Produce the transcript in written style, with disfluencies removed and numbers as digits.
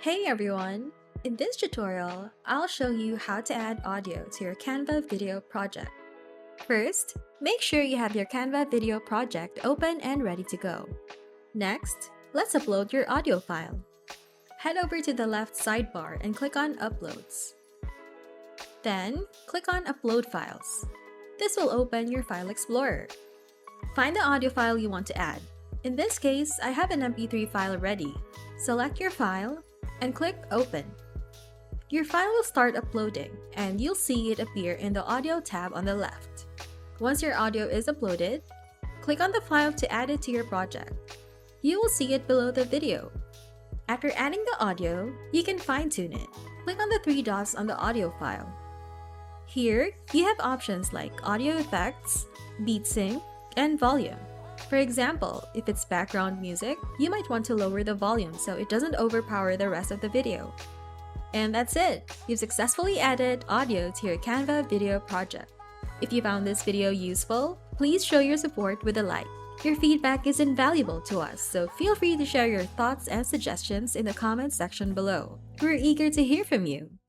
Hey everyone! In this tutorial, I'll show you how to add audio to your Canva video project. First, make sure you have your Canva video project open and ready to go. Next, let's upload your audio file. Head over to the left sidebar and click on Uploads. Then, click on Upload Files. This will open your File Explorer. Find the audio file you want to add. In this case, I have an MP3 file ready. Select your file and click Open. Your file will start uploading and you'll see it appear in the Audio tab on the left. Once your audio is uploaded, click on the file to add it to your project. You will see it below the video. After adding the audio, you can fine-tune it. Click on the three dots on the audio file. Here, you have options like audio effects, beat sync, and volume. For example, if it's background music, you might want to lower the volume so it doesn't overpower the rest of the video. And that's it! You've successfully added audio to your Canva video project. If you found this video useful, please show your support with a like. Your feedback is invaluable to us, so feel free to share your thoughts and suggestions in the comments section below. We're eager to hear from you!